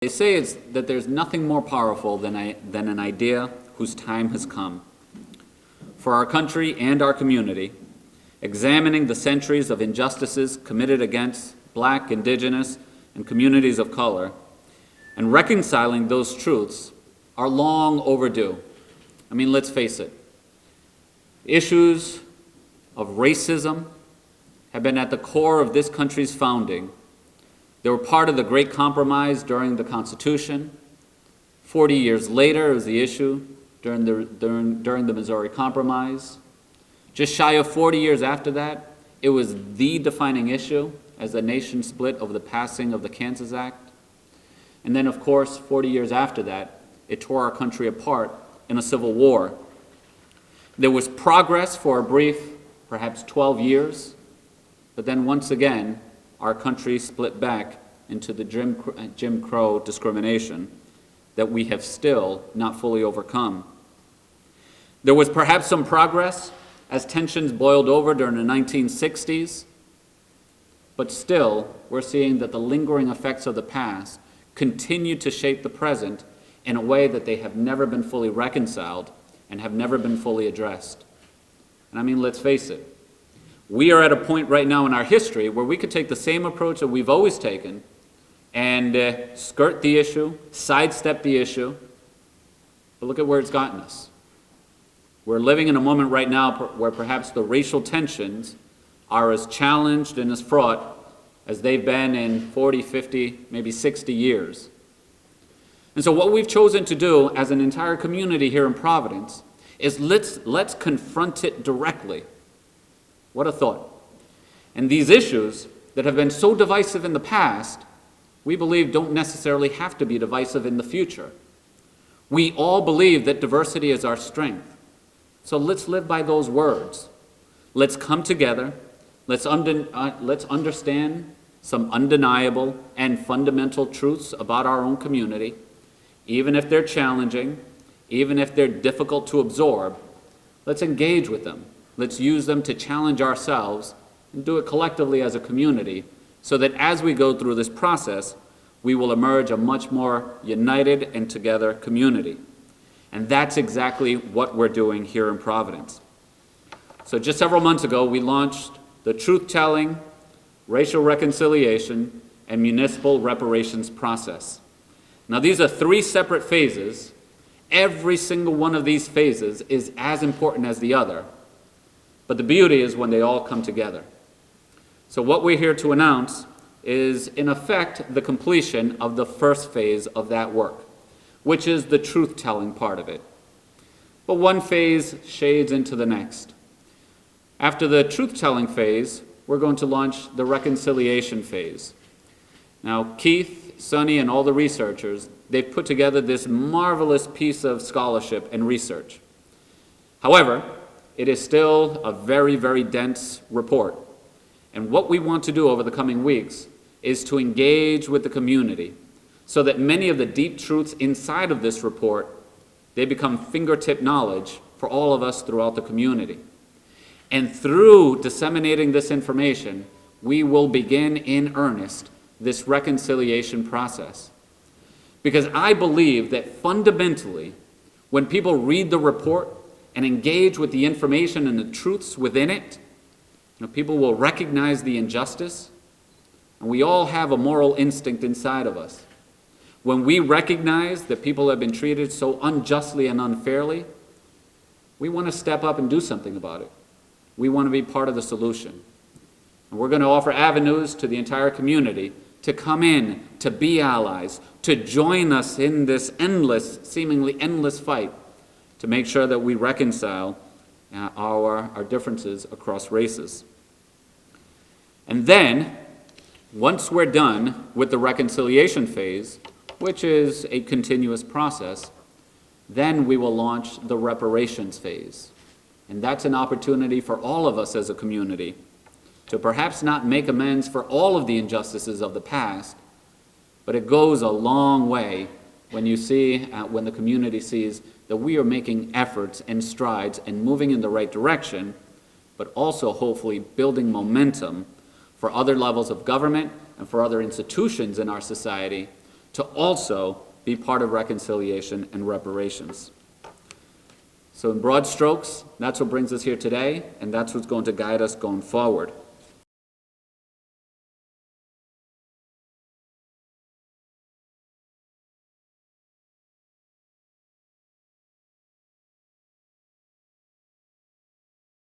They say that there's nothing more powerful than an idea whose time has come. For our country and our community, examining the centuries of injustices committed against Black, Indigenous, and communities of color, and reconciling those truths are long overdue. I mean, let's face it. Issues of racism have been at the core of this country's founding. They were part of the Great Compromise during the Constitution. 40 years later, it was the issue during the Missouri Compromise. Just shy of 40 years after that, it was the defining issue as the nation split over the passing of the Kansas Act. And then, of course, 40 years after that, it tore our country apart in a civil war. There was progress for a brief, perhaps 12 years, but then once again, our country split back into the Jim Crow discrimination that we have still not fully overcome. There was perhaps some progress as tensions boiled over during the 1960s, but still we're seeing that the lingering effects of the past continue to shape the present in a way that they have never been fully reconciled and have never been fully addressed. And I mean, let's face it, we are at a point right now in our history where we could take the same approach that we've always taken and skirt the issue, sidestep the issue, but look at where it's gotten us. We're living in a moment right now where perhaps the racial tensions are as challenged and as fraught as they've been in 40, 50, maybe 60 years. And so what we've chosen to do as an entire community here in Providence is let's confront it directly. What a thought. And these issues that have been so divisive in the past, we believe don't necessarily have to be divisive in the future. We all believe that diversity is our strength. So let's live by those words. Let's come together. Let's understand some undeniable and fundamental truths about our own community, even if they're challenging, even if they're difficult to absorb. Let's engage with them. Let's use them to challenge ourselves and do it collectively as a community so that as we go through this process, we will emerge a much more united and together community. And that's exactly what we're doing here in Providence. So just several months ago, we launched the truth-telling, racial reconciliation, and municipal reparations process. Now, these are 3 separate phases. Every single one of these phases is as important as the other. But the beauty is when they all come together. So what we're here to announce is, in effect, the completion of the first phase of that work, which is the truth-telling part of it. But one phase shades into the next. After the truth-telling phase, we're going to launch the reconciliation phase. Now, Keith, Sonny, and all the researchers, they've put together this marvelous piece of scholarship and research. However, it is still a very, very dense report. And what we want to do over the coming weeks is to engage with the community so that many of the deep truths inside of this report, they become fingertip knowledge for all of us throughout the community. And through disseminating this information, we will begin in earnest this reconciliation process. Because I believe that fundamentally, when people read the report and engage with the information and the truths within it, people will recognize the injustice, and we all have a moral instinct inside of us. When we recognize that people have been treated so unjustly and unfairly, we want to step up and do something about it. We want to be part of the solution. And we're going to offer avenues to the entire community to come in, to be allies, to join us in this seemingly endless fight to make sure that we reconcile our differences across races. And then, once we're done with the reconciliation phase, which is a continuous process, then we will launch the reparations phase. And that's an opportunity for all of us as a community to perhaps not make amends for all of the injustices of the past, but it goes a long way when you see, when the community sees that we are making efforts and strides and moving in the right direction, but also hopefully building momentum for other levels of government and for other institutions in our society to also be part of reconciliation and reparations. So in broad strokes, that's what brings us here today, and that's what's going to guide us going forward.